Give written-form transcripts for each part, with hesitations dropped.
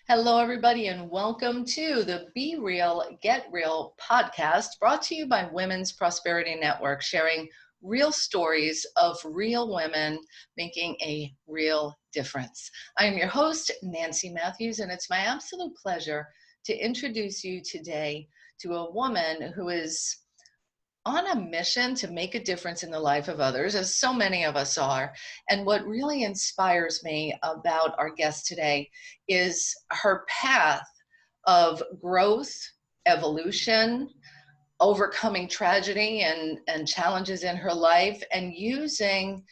Hello, everybody, and welcome to the Be Real, Get Real podcast brought to you by Women's Prosperity Network, sharing real stories of real women making a real difference. I am your host, Nancy Matthews, and it's my absolute pleasure to introduce you today to a woman who is on a mission to make a difference in the life of others, as so many of us are. And what really inspires me about our guest today is her path of growth, evolution, overcoming tragedy and challenges in her life, and using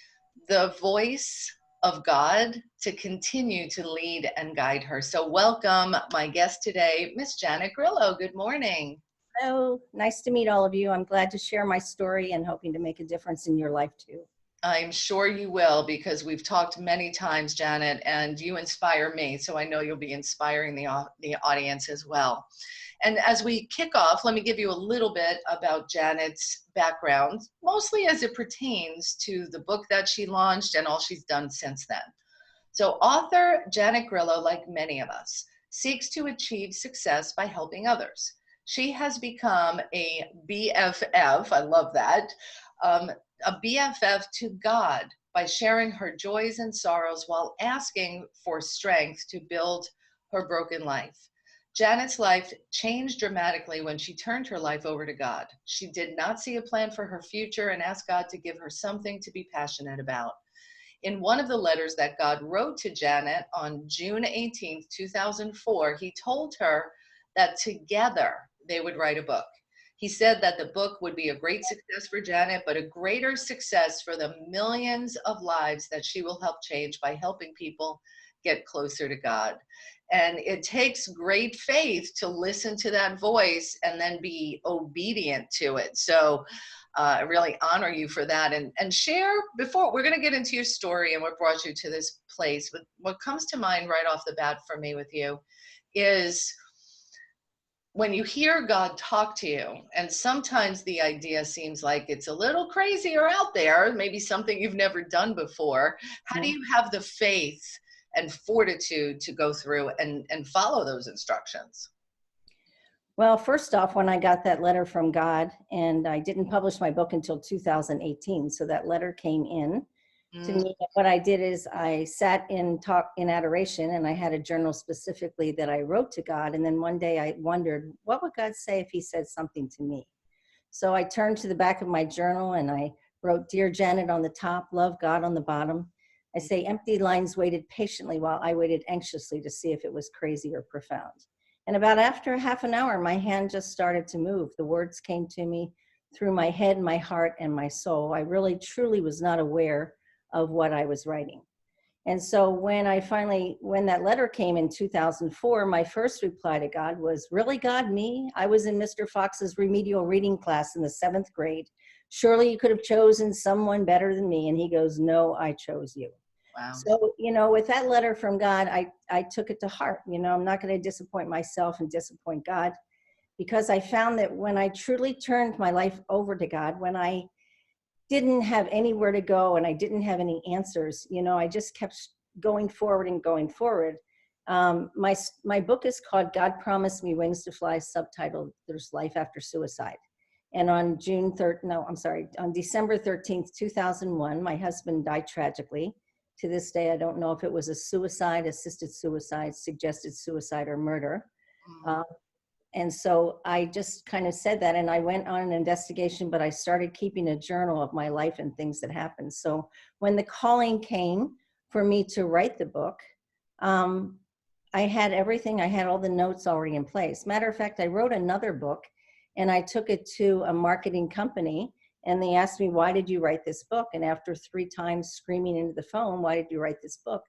the voice of God to continue to lead and guide her. So welcome my guest today, Miss Janet Grillo. Good morning. Hello, nice to meet all of you. I'm glad to share my story and hoping to make a difference in your life too. I'm sure you will, because we've talked many times, Janet, and you inspire me. So I know you'll be inspiring the audience as well. And as we kick off, let me give you a little bit about Janet's background, mostly as it pertains to the book that she launched and all she's done since then. So author Janet Grillo, like many of us, seeks to achieve success by helping others. She has become a BFF, I love that, a BFF to God by sharing her joys and sorrows while asking for strength to build her broken life. Janet's life changed dramatically when she turned her life over to God. She did not see a plan for her future and asked God to give her something to be passionate about. In one of the letters that God wrote to Janet on June 18th, 2004, he told her that together they would write a book. He said that the book would be a great success for Janet, but a greater success for the millions of lives that she will help change by helping people get closer to God. And it takes great faith to listen to that voice and then be obedient to it. So I really honor you for that. And share, before we're going to get into your story and what brought you to this place, but what comes to mind right off the bat for me with you is when you hear God talk to you, and sometimes the idea seems like it's a little crazy or out there, maybe something you've never done before. How do you have the faith and fortitude to go through and follow those instructions? Well, first off, when I got that letter from God, and I didn't publish my book until 2018, so that letter came in to me. What I did is I sat in adoration, and I had a journal specifically that I wrote to God. And then one day I wondered, what would God say if he said something to me? So I turned to the back of my journal and I wrote, "Dear Janet" on the top, "Love God" on the bottom. I say empty lines waited patiently while I waited anxiously to see if it was crazy or profound. And about after half an hour, my hand just started to move. The words came to me through my head, my heart, and my soul. I really, truly was not aware of what I was writing. And so when that letter came in 2004, my first reply to God was, "Really, God, me? I was in Mr. Fox's remedial reading class in the 7th grade. Surely you could have chosen someone better than me." And he goes, "No, I chose you." Wow. So, with that letter from God, I took it to heart. I'm not going to disappoint myself and disappoint God, because I found that when I truly turned my life over to God, when I didn't have anywhere to go and I didn't have any answers, I just kept going forward and going forward. My book is called God Promised Me Wings to Fly, subtitled There's Life After Suicide. And on December 13th, 2001, my husband died tragically. To this day, I don't know if it was a suicide, assisted suicide, suggested suicide, or murder. And so I just kind of said that, and I went on an investigation, but I started keeping a journal of my life and things that happened. So when the calling came for me to write the book, I had everything. I had all the notes already in place. Matter of fact, I wrote another book, and I took it to a marketing company, and they asked me, "Why did you write this book?" And after 3 times screaming into the phone, "Why did you write this book?"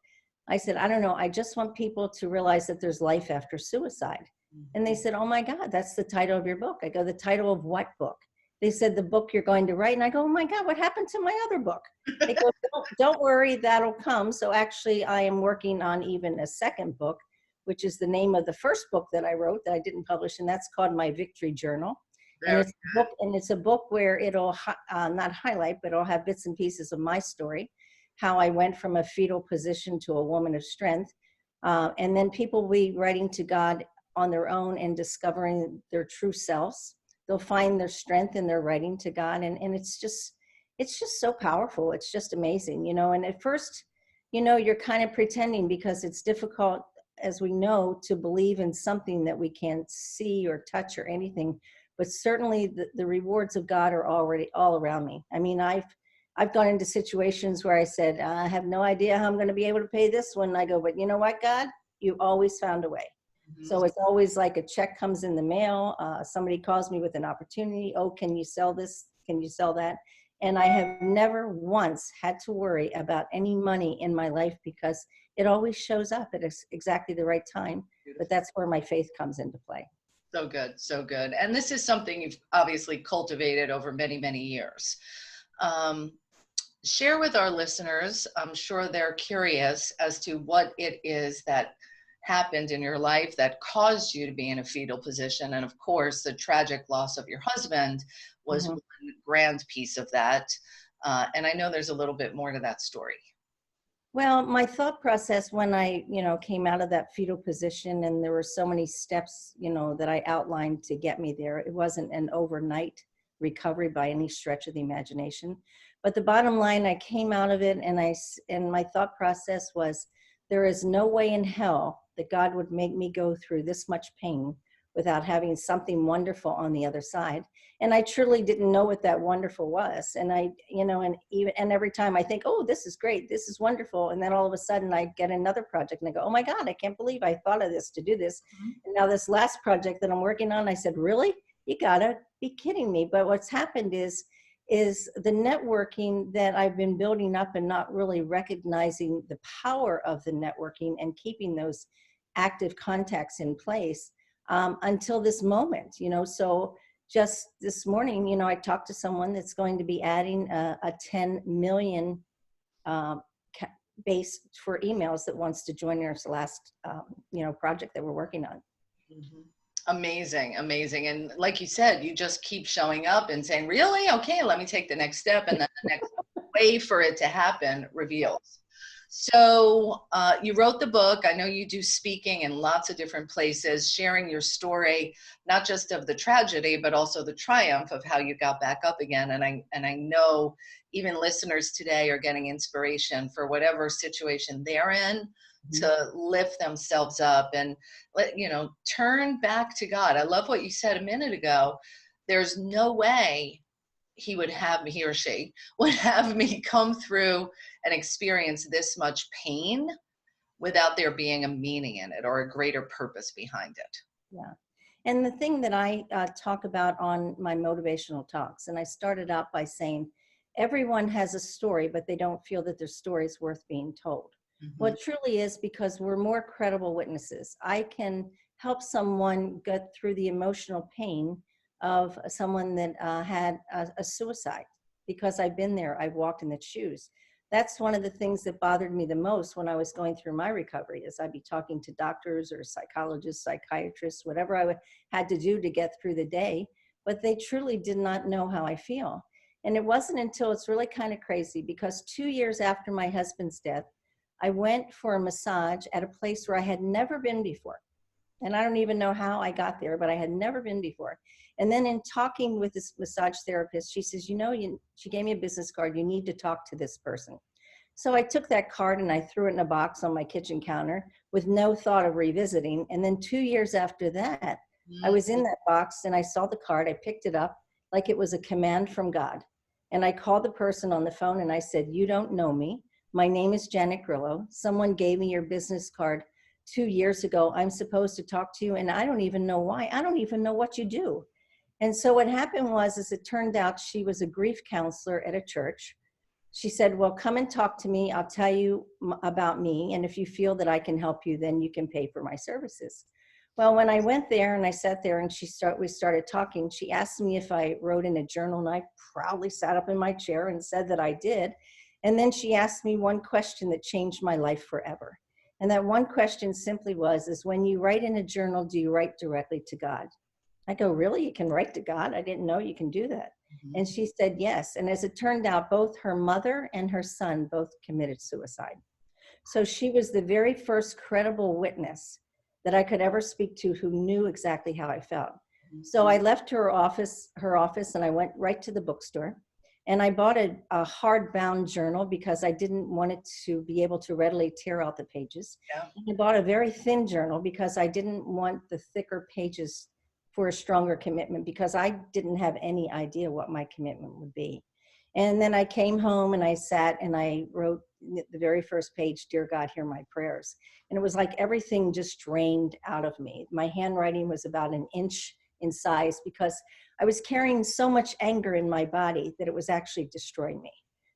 I said, "I don't know. I just want people to realize that there's life after suicide." And they said, "Oh my God, that's the title of your book." I go, "The title of what book?" They said, "The book you're going to write." And I go, "Oh my God, what happened to my other book?" They go, don't worry, that'll come. So actually I am working on even a second book, which is the name of the first book that I wrote that I didn't publish. And that's called My Victory Journal. And it's a book where it'll not highlight, but it'll have bits and pieces of my story, how I went from a fetal position to a woman of strength, And then people will be writing to God on their own and discovering their true selves. They'll find their strength in their writing to God. And it's just so powerful. It's just amazing, you know. And at first, you know, you're kind of pretending because it's difficult, as we know, to believe in something that we can't see or touch or anything. But certainly the rewards of God are already all around me. I mean, I've gone into situations where I said, I have no idea how I'm going to be able to pay this one. And I go, but you know what, God, you always found a way. Mhm. So it's always like a check comes in the mail. Somebody calls me with an opportunity. Oh, can you sell this? Can you sell that? And I have never once had to worry about any money in my life because it always shows up at exactly the right time. But Beautiful. that's where my faith comes into play. So good, so good. And this is something you've obviously cultivated over many, many years. Um, Share with our listeners, I'm sure they're curious as to what it is that happened in your life that caused you to be in a fetal position. And of course, the tragic loss of your husband was Mhm. one grand piece of that. And I know there's a little bit more to that story. Well, my thought process when I, you know, came out of that fetal position, and there were so many steps, you know, that I outlined to get me there. It wasn't an overnight recovery by any stretch of the imagination. But the bottom line, I came out of it, and and my thought process was, there is no way in hell that God would make me go through this much pain without having something wonderful on the other side. And I truly didn't know what that wonderful was. And I, you know, and every time I think, oh, this is great, this is wonderful, and then all of a sudden I get another project and I go, oh my God, I can't believe I thought of this to do this. And now this last project that I'm working on, I said, really? You gotta be kidding me. But what's happened is the networking that I've been building up and not really recognizing the power of the networking and keeping those active contacts in place until this moment, you know. So just this morning, you know, I talked to someone that's going to be adding a 10 million um, base for emails that wants to join our last, you know, project that we're working on. Mhm. Amazing, amazing. And like you said, you just keep showing up and saying, really? Okay, let me take the next step. And then the next way for it to happen reveals. So you wrote the book. I know you do speaking in lots of different places, sharing your story, not just of the tragedy, but also the triumph of how you got back up again. And I know even listeners today are getting inspiration for whatever situation they're in to lift themselves up and let, you know, turn back to God. I love what you said a minute ago. There's no way he or she would have me come through and experience this much pain without there being a meaning in it or a greater purpose behind it. Yeah. And the thing that I talk about on my motivational talks, and I started out by saying, everyone has a story, but they don't feel that their story is worth being told. Mhm. What truly is, because we're more credible witnesses. I can help someone get through the emotional pain of someone that had a suicide, because I've been there, I've walked in the shoes. That's one of the things that bothered me the most when I was going through my recovery, is I'd be talking to doctors or psychologists, psychiatrists, whatever I had to do to get through the day, but they truly did not know how I feel. And it wasn't until, it's really kind of crazy, because 2 years after my husband's death, I went for a massage at a place where I had never been before. And I don't even know how I got there, but I had never been before. And then in talking with this massage therapist, she says, you know, she gave me a business card. You need to talk to this person. So I took that card and I threw it in a box on my kitchen counter with no thought of revisiting. And then 2 years after that, I was in that box and I saw the card. I picked it up like it was a command from God. And I called the person on the phone and I said, you don't know me. My name is Janet Grillo. Someone gave me your business card 2 years ago. I'm supposed to talk to you, and I don't even know why. I don't even know what you do. And so what happened was, as it turned out, she was a grief counselor at a church. She said, well, come and talk to me. I'll tell you about me. And if you feel that I can help you, then you can pay for my services. Well, when I went there and I sat there and we started talking, she asked me if I wrote in a journal, and I proudly sat up in my chair and said that I did. And then she asked me one question that changed my life forever. And that one question simply was, is when you write in a journal, do you write directly to God? I go, really? You can write to God? I didn't know you can do that. Mhm. And she said, yes. And as it turned out, both her mother and her son both committed suicide. So she was the very first credible witness that I could ever speak to who knew exactly how I felt. So I left her office, and I went right to the bookstore. And I bought a hardbound journal because I didn't want it to be able to readily tear out the pages. Yeah. And I bought a very thin journal because I didn't want the thicker pages for a stronger commitment, because I didn't have any idea what my commitment would be. And then I came home and I sat and I wrote the very first page, "Dear God, hear my prayers." And it was like everything just drained out of me. My handwriting was about an inch in size because I was carrying so much anger in my body that it was actually destroying me.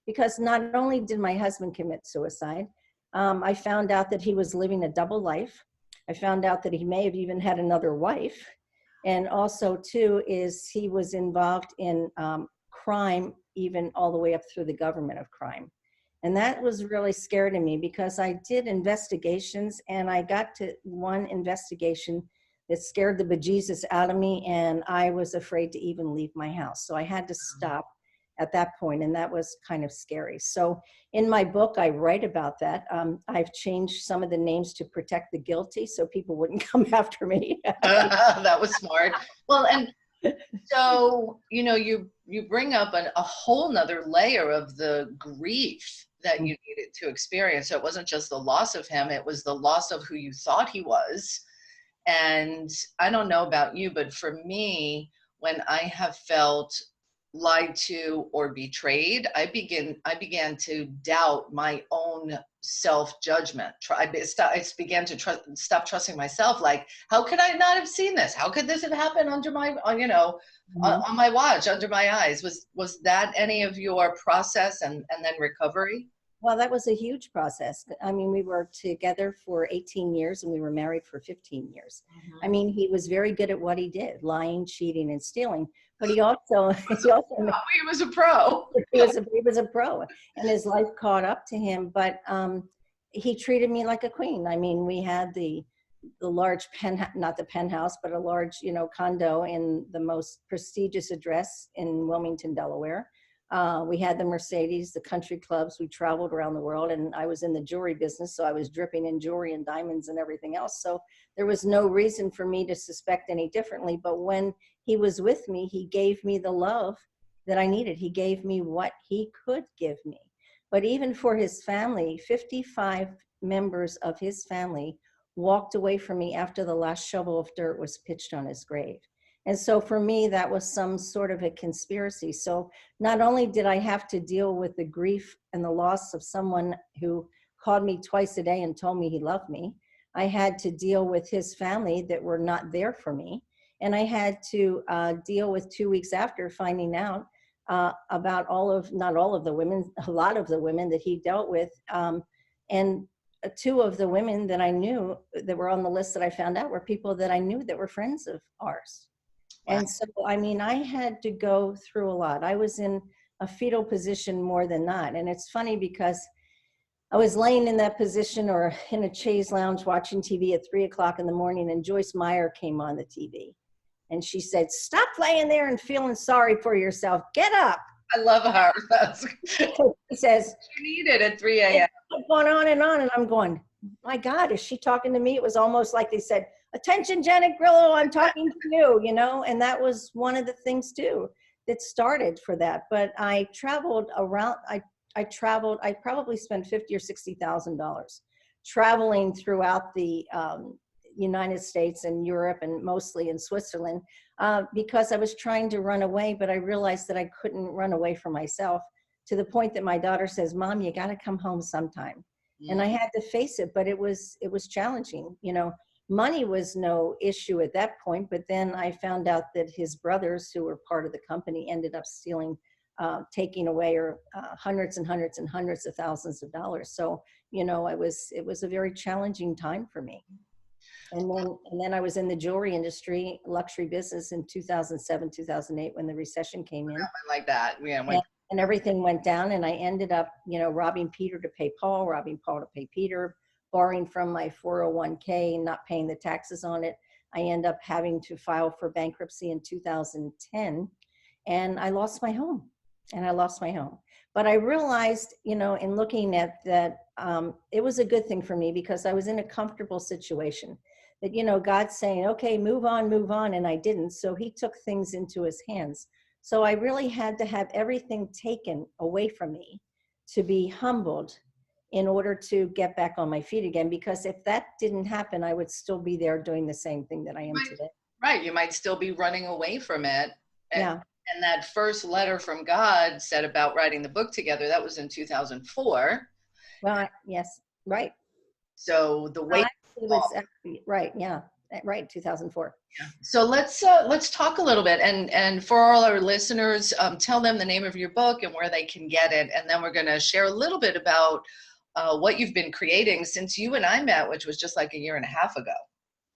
Because not only did my husband commit suicide, I found out that he was living a double life. I found out that he may have even had another wife. And also, too, is he was involved in crime, even all the way up through the government of crime. And that was really scary to me because I did investigations, and I got to one investigation that scared the bejesus out of me, and I was afraid to even leave my house. So I had to stop at that point, and that was kind of scary. So in my book, I write about that. I've changed some of the names to protect the guilty so people wouldn't come after me. That was smart. Well, and so, you bring up a whole nother layer of the grief that you needed to experience. So it wasn't just the loss of him, it was the loss of who you thought he was. And I don't know about you, but for me, when I have felt lied to or betrayed, I began to doubt my own self-judgment. I began to stop trusting myself. Like, how could I not have seen this? How could this have happened under my, on my watch, under my eyes? Was that any of your process and then recovery? Well, that was a huge process. I mean, we were together for 18 years and we were married for 15 years. I mean, he was very good at what he did, lying, cheating, and stealing. But he also, he was a pro. he was a pro, and his life caught up to him. But he treated me like a queen. I mean, we had the large not the penthouse, but a large, condo in the most prestigious address in Wilmington, Delaware. We had the Mercedes, the country clubs. We traveled around the world, and I was in the jewelry business, so I was dripping in jewelry and diamonds and everything else. So there was no reason for me to suspect any differently. But when he was with me, he gave me the love that I needed. He gave me what he could give me. But even for his family, 55 members of his family walked away from me after the last shovel of dirt was pitched on his grave. And so for me, that was some sort of a conspiracy. So not only did I have to deal with the grief and the loss of someone who called me twice a day and told me he loved me, I had to deal with his family that were not there for me. And I had to deal with 2 weeks after finding out about not all of the women, a lot of the women that he dealt with. And two of the women that I knew that were on the list that I found out were people that I knew that were friends of ours. Wow. And so, I mean, I had to go through a lot. I was in a fetal position more than not. And it's funny because I was laying in that position or in a chaise lounge watching TV at 3:00 in the morning, and Joyce Meyer came on the TV. And she said, "Stop laying there and feeling sorry for yourself. Get up." I love her. She says, "You need it at 3 a.m. Going on, and I'm going, my God, is she talking to me? It was almost like they said, "Attention, Janet Grillo, I'm talking to you," And that was one of the things too that started for that. But I traveled around, I probably spent $50,000 or $60,000 traveling throughout the United States and Europe, and mostly in Switzerland, because I was trying to run away, but I realized that I couldn't run away from myself, to the point that my daughter says, "Mom, you got to come home sometime." And I had to face it, but it was challenging. Money was no issue at that point, but then I found out that his brothers, who were part of the company, ended up stealing, taking away hundreds and hundreds and hundreds of thousands of dollars. So, it was a very challenging time for me. And then I was in the jewelry industry, luxury business, in 2007, 2008, when the recession came in. Like that. Yeah. And everything went down, and I ended up, robbing Peter to pay Paul, robbing Paul to pay Peter, borrowing from my 401k, not paying the taxes on it. I end up having to file for bankruptcy in 2010, and I lost my home. But I realized, in looking at that it was a good thing for me because I was in a comfortable situation that, you know, God's saying, okay, move on. And I didn't. So he took things into his hands. So I really had to have everything taken away from me to be humbled in order to get back on my feet again. Because if that didn't happen, I would still be there doing the same thing that I am today. Right. You might still be running away from it. Yeah. And that first letter from God said about writing the book together, that was in 2004. Well, yes. Right. So the Well, weight. actually, it was actually, right. Yeah. Right. 2004. Yeah. So let's talk a little bit, and for all our listeners, tell them the name of your book and where they can get it, and then we're going to share a little bit about what you've been creating since you and I met, which was just like a year and a half ago.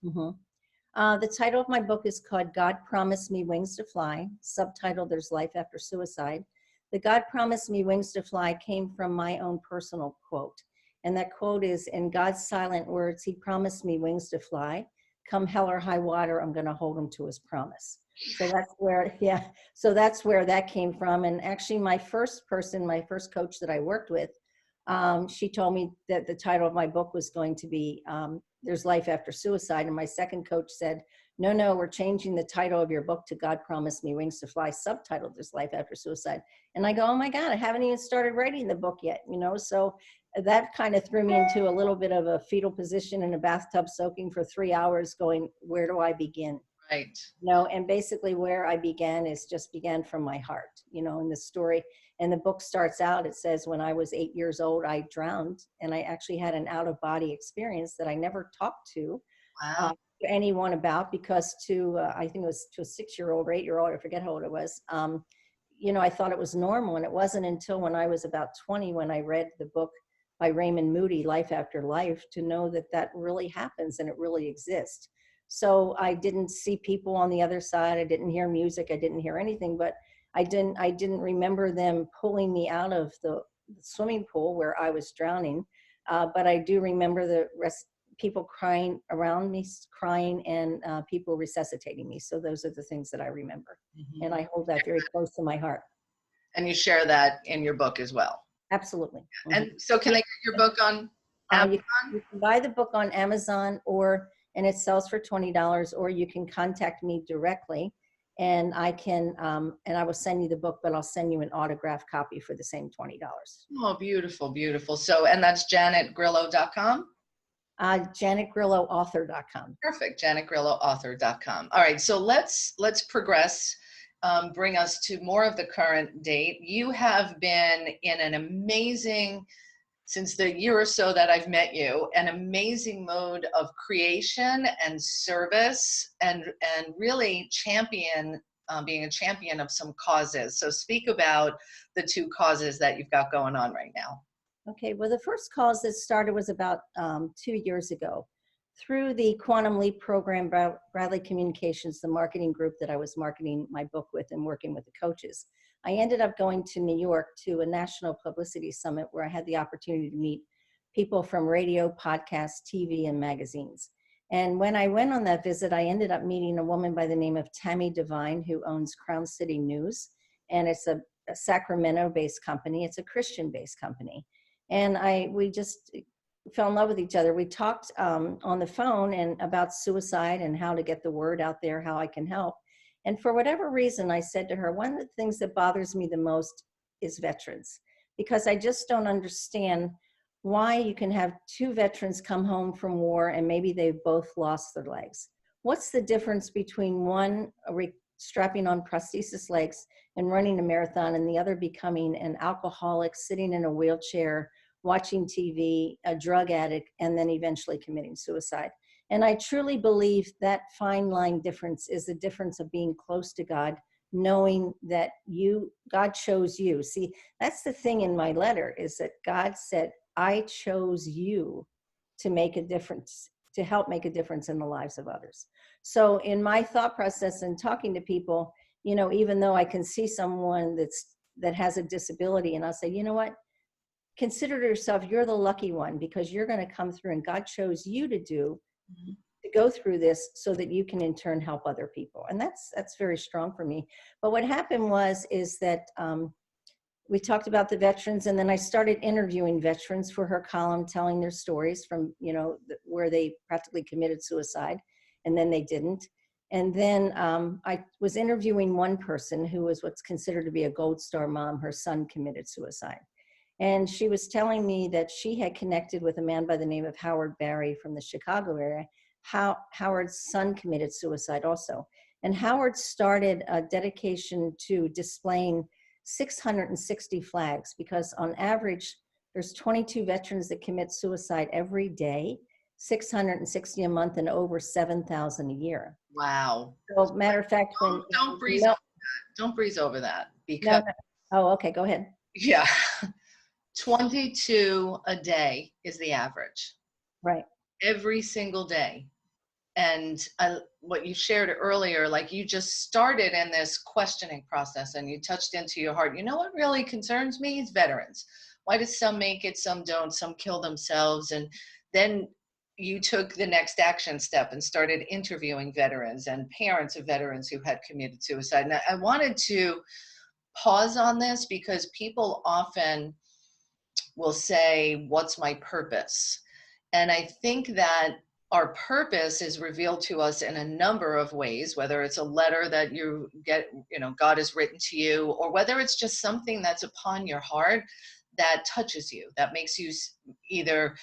Mm-hmm. The title of my book is called God Promised Me Wings to Fly, subtitled There's Life After Suicide. The God Promised Me Wings to Fly came from my own personal quote. And that quote is, in God's silent words, he promised me wings to fly. Come hell or high water, I'm going to hold him to his promise. So that's where, yeah, so that's where that came from. And actually my first coach that I worked with, she told me that the title of my book was going to be There's Life After Suicide. And my second coach said, no, we're changing the title of your book to God Promised Me Wings to Fly, subtitled There's Life After Suicide. And I go, oh my God, I haven't even started writing the book yet, you know? So that kind of threw me into a little bit of a fetal position in a bathtub soaking for 3 hours going, where do I begin? Right. You know, and basically where I began began from my heart, you know, in the story. And the book starts out, it says, when I was 8 years old, I drowned, and I actually had an out-of-body experience that I never talked to Wow. anyone about, because I think it was to a 6-year-old or 8-year-old, I forget how old it was, you know, I thought it was normal. And it wasn't until when I was about 20 when I read the book by Raymond Moody, Life After Life, to know that that really happens and it really exists. So I didn't see people on the other side. I didn't hear music. I didn't hear anything, but I didn't remember them pulling me out of the swimming pool where I was drowning. But I do remember the rest, people crying around me, crying, and people resuscitating me. So those are the things that I remember. Mm-hmm. And I hold that very close to my heart. And you share that in your book as well. Absolutely. Mm-hmm. And so can they get your book on Amazon? You can buy the book on Amazon, and it sells for $20, or you can contact me directly, and I can, and I will send you the book, but I'll send you an autographed copy for the same $20. Oh, beautiful, beautiful. So, and that's janetgrillo.com? JanetGrilloAuthor.com. Perfect, JanetGrilloAuthor.com. All right, so let's progress, bring us to more of the current date. You have been in an amazing, since the year or so that I've met you, an amazing mode of creation and service, and really being a champion of some causes. So speak about the two causes that you've got going on right now. Okay, well, the first cause that started was about 2 years ago. Through the Quantum Leap program, Bradley Communications, the marketing group that I was marketing my book with and working with the coaches, I ended up going to New York to a national publicity summit where I had the opportunity to meet people from radio, podcasts, TV, and magazines. And when I went on that visit, I ended up meeting a woman by the name of Tammy Devine, who owns Crown City News. And it's a Sacramento-based company. It's a Christian-based company. And we just fell in love with each other. We talked on the phone and about suicide and how to get the word out there, how I can help. And for whatever reason, I said to her, one of the things that bothers me the most is veterans, because I just don't understand why you can have two veterans come home from war and maybe they've both lost their legs. What's the difference between one strapping on prosthesis legs and running a marathon, and the other becoming an alcoholic, sitting in a wheelchair, watching TV, a drug addict, and then eventually committing suicide? And I truly believe that fine line difference is the difference of being close to God, knowing that God chose you. See, that's the thing in my letter, is that God said, I chose you to make a difference, to help make a difference in the lives of others. So in my thought process and talking to people, you know, even though I can see someone that has a disability, and I'll say, you know what, consider yourself, you're the lucky one, because you're going to come through, and God chose you to go through this so that you can in turn help other people. And that's very strong for me. But what happened is that we talked about the veterans, and then I started interviewing veterans for her column, telling their stories from, where they practically committed suicide and then they didn't. And then I was interviewing one person who was what's considered to be a Gold Star mom. Her son committed suicide. And she was telling me that she had connected with a man by the name of Howard Barry from the Chicago area. Howard's son committed suicide also. And Howard started a dedication to displaying 660 flags, because on average, there's 22 veterans that commit suicide every day, 660 a month, and over 7,000 a year. Wow. So, matter of fact, don't breeze over that. Don't breeze over that, because Oh, okay, go ahead. Yeah. 22 a day is the average. Right. Every single day. And what you shared earlier, like you just started in this questioning process and you touched into your heart. You know what really concerns me is veterans. Why do some make it, some don't, some kill themselves? And then you took the next action step and started interviewing veterans and parents of veterans who had committed suicide. And I wanted to pause on this because people often will say, what's my purpose? And I think that our purpose is revealed to us in a number of ways, whether it's a letter that you get, God has written to you, or whether it's just something that's upon your heart that touches you, that makes you either,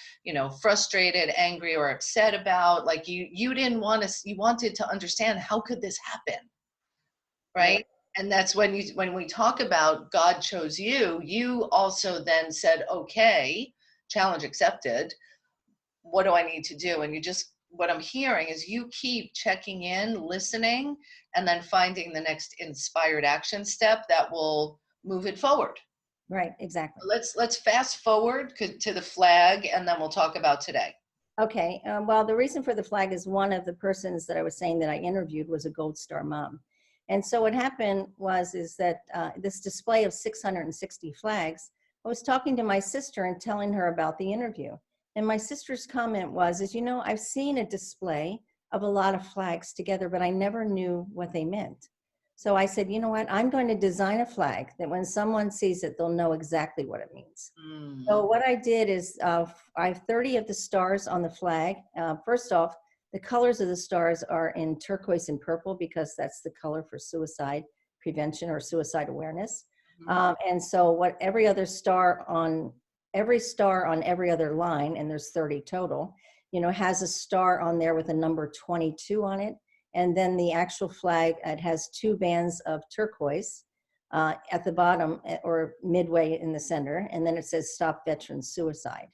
frustrated, angry, or upset about, like you didn't want to, you wanted to understand, how could this happen? Right? And that's when we talk about God chose you, you also then said, okay, challenge accepted. What do I need to do? And what I'm hearing is you keep checking in, listening, and then finding the next inspired action step that will move it forward. Right, exactly. Let's fast forward to the flag, and then we'll talk about today. Okay, well, the reason for the flag is one of the persons that I was saying that I interviewed was a Gold Star mom. And so what happened is that this display of 660 flags, I was talking to my sister and telling her about the interview. And my sister's comment was, I've seen a display of a lot of flags together, but I never knew what they meant. So I said, you know what, I'm going to design a flag that when someone sees it, they'll know exactly what it means. So what I did is I have 30 of the stars on the flag. First off, the colors of the stars are in turquoise and purple because that's the color for suicide prevention or suicide awareness. And so every star on every other line, and there's 30 total, has a star on there with a number 22 on it. And then the actual flag, it has two bands of turquoise at the bottom or midway in the center. And then it says Stop Veteran Suicide.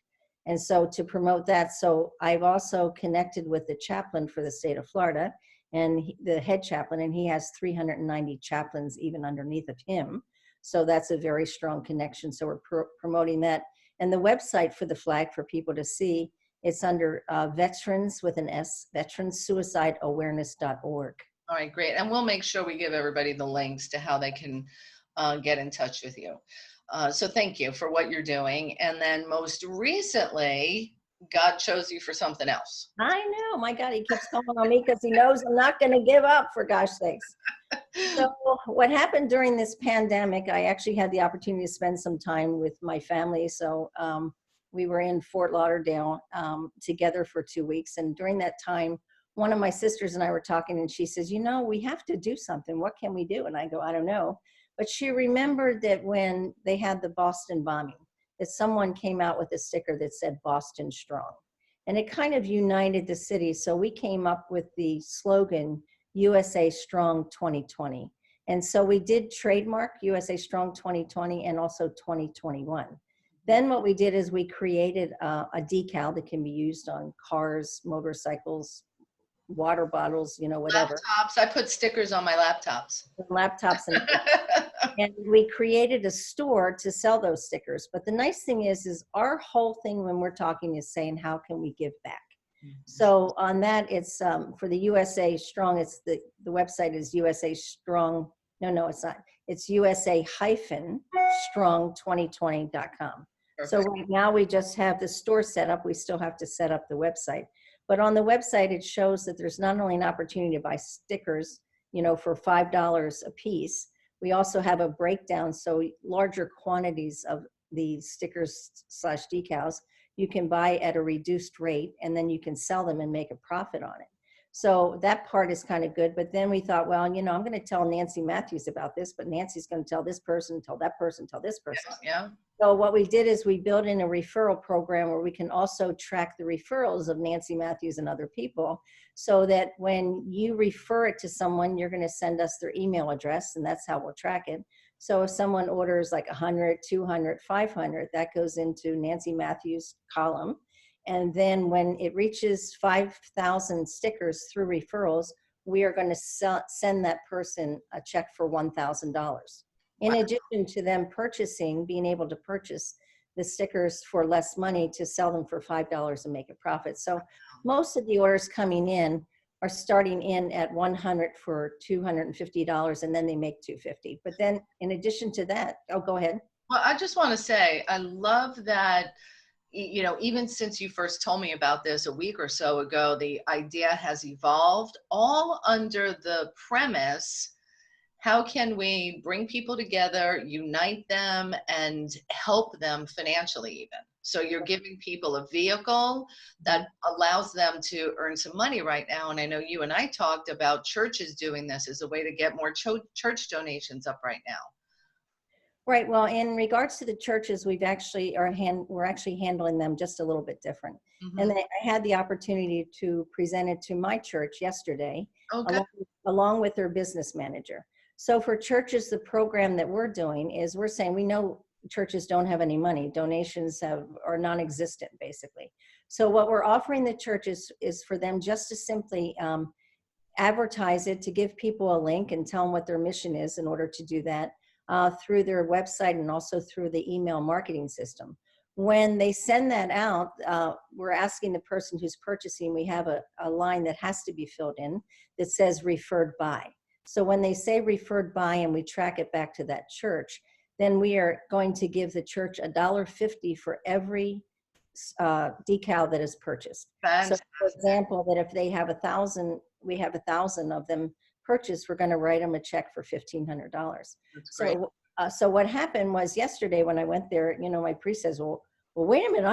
And so to promote that, so I've also connected with the chaplain for the state of Florida and the head chaplain, and he has 390 chaplains even underneath of him. So that's a very strong connection. So we're promoting that. And the website for the flag for people to see, it's under Veterans with an S, veteransuicideawareness.org. All right, great. And we'll make sure we give everybody the links to how they can get in touch with you. So thank you for what you're doing. And then most recently, God chose you for something else. I know, my God, he keeps calling on me because he knows I'm not going to give up, for gosh sakes. So what happened during this pandemic, I actually had the opportunity to spend some time with my family. So we were in Fort Lauderdale together for 2 weeks. And during that time, one of my sisters and I were talking, and she says, we have to do something. What can we do? And I go, I don't know. But she remembered that when they had the Boston bombing, that someone came out with a sticker that said Boston Strong. And it kind of united the city. So we came up with the slogan, USA Strong 2020. And so we did trademark USA Strong 2020 and also 2021. Then what we did is we created a decal that can be used on cars, motorcycles, water bottles, whatever. Laptops. I put stickers on my laptops. Laptops and we created a store to sell those stickers. But the nice thing is our whole thing when we're talking is saying, how can we give back? So on that, it's for the USA Strong, it's the website is USA Strong. No, it's not. It's USA-strong2020.com. So right now we just have the store set up. We still have to set up the website. But on the website, it shows that there's not only an opportunity to buy stickers, for $5 a piece. We also have a breakdown, so larger quantities of the stickers slash decals you can buy at a reduced rate, and then you can sell them and make a profit on it. So that part is kind of good. But then we thought, well, I'm going to tell Nancy Matthews about this, but Nancy's going to tell this person, tell that person, tell this person. Yeah. So what we did is we built in a referral program where we can also track the referrals of Nancy Matthews and other people, so that when you refer it to someone, you're going to send us their email address, and that's how we'll track it. So if someone orders like 100, 200, 500, that goes into Nancy Matthews' column. And then when it reaches 5,000 stickers through referrals, we are going to send that person a check for $1,000. In addition to them being able to purchase the stickers for less money to sell them for $5 and make a profit. So most of the orders coming in are starting in at 100 for $250, and then they make $250. But then in addition to that, oh, go ahead. Well, I just want to say, I love that, you know, even since you first told me about this a week or so ago, the idea has evolved all under the premise, how can we bring people together, unite them, and help them financially even? So you're giving people a vehicle that allows them to earn some money right now. And I know you and I talked about churches doing this as a way to get more church donations up right now. Right. Well, in regards to the churches, we're actually handling them just a little bit different. Mm-hmm. And I had the opportunity to present it to my church yesterday, along with their business manager. So for churches, the program that we're doing is we're saying, we know churches don't have any money. Donations are non-existent, basically. So what we're offering the churches is for them just to simply advertise it, to give people a link and tell them what their mission is in order to do that through their website and also through the email marketing system. When they send that out, we're asking the person who's purchasing, we have a line that has to be filled in that says referred by. So when they say referred by and we track it back to that church, then we are going to give the church $1.50 for every decal that is purchased. So for example, that if they have 1,000, we have 1,000 of them purchased, we're going to write them a check for $1,500. So what happened was yesterday when I went there, you know, my priest says, well, wait a minute,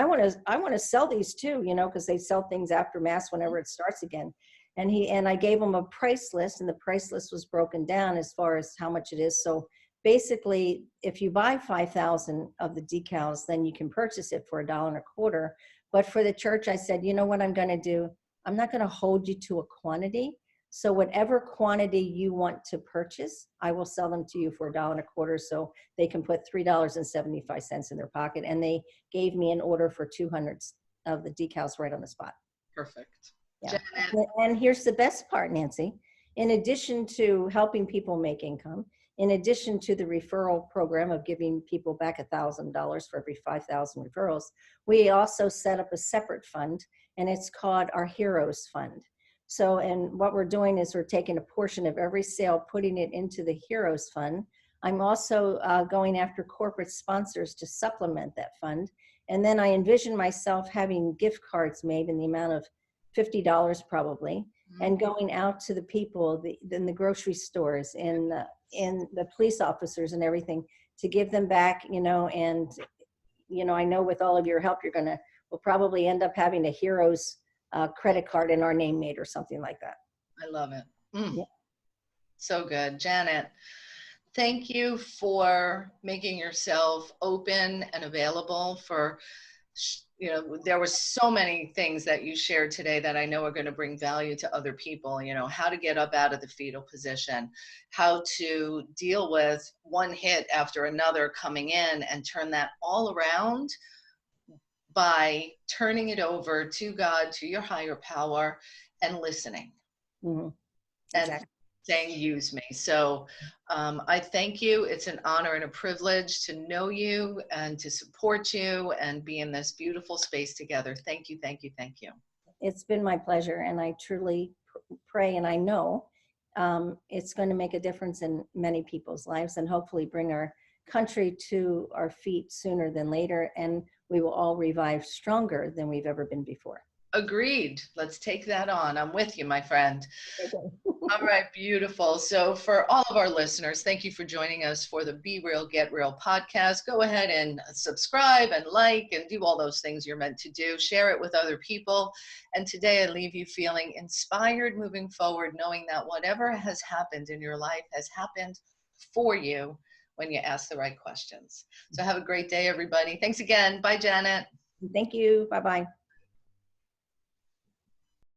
I want to sell these too, you know, because they sell things after Mass whenever it starts again. And I gave him a price list, and the price list was broken down as far as how much it is. So basically, if you buy 5,000 of the decals, then you can purchase it for $1.25. But for the church, I said, you know what I'm going to do? I'm not going to hold you to a quantity. So whatever quantity you want to purchase, I will sell them to you for $1.25. So they can put $3.75 in their pocket. And they gave me an order for 200 of the decals right on the spot. Perfect. Yeah. And here's the best part, Nancy. In addition to helping people make income, in addition to the referral program of giving people back $1,000 for every 5,000 referrals, we also set up a separate fund, and it's called our Heroes Fund. So, and what we're doing is we're taking a portion of every sale, putting it into the Heroes Fund. I'm also going after corporate sponsors to supplement that fund. And then I envision myself having gift cards made in the amount of $50 probably, and going out to the people in the grocery stores, in the police officers and everything, to give them back, you know. And, you know, I know with all of your help, we'll probably end up having a Heroes credit card in our name made or something like that. I love it. Yeah. So good. Janet, thank you for making yourself open and available for, you know, there were so many things that you shared today that I know are going to bring value to other people, you know, how to get up out of the fetal position, how to deal with one hit after another coming in and turn that all around by turning it over to God, to your higher power, and listening. Mm-hmm. Exactly. And saying, use me. So I thank you. It's an honor and a privilege to know you and to support you and be in this beautiful space together. Thank you, thank you, thank you. It's been my pleasure, and I truly pray, and I know it's going to make a difference in many people's lives, and hopefully bring our country to our feet sooner than later, and we will all revive stronger than we've ever been before. Agreed. Let's take that on. I'm with you, my friend. Okay. All right, beautiful. So, for all of our listeners, thank you for joining us for the Be Real, Get Real podcast. Go ahead and subscribe and like and do all those things you're meant to do. Share it with other people. And today, I leave you feeling inspired moving forward, knowing that whatever has happened in your life has happened for you when you ask the right questions. So, have a great day, everybody. Thanks again. Bye, Janet. Thank you. Bye-bye.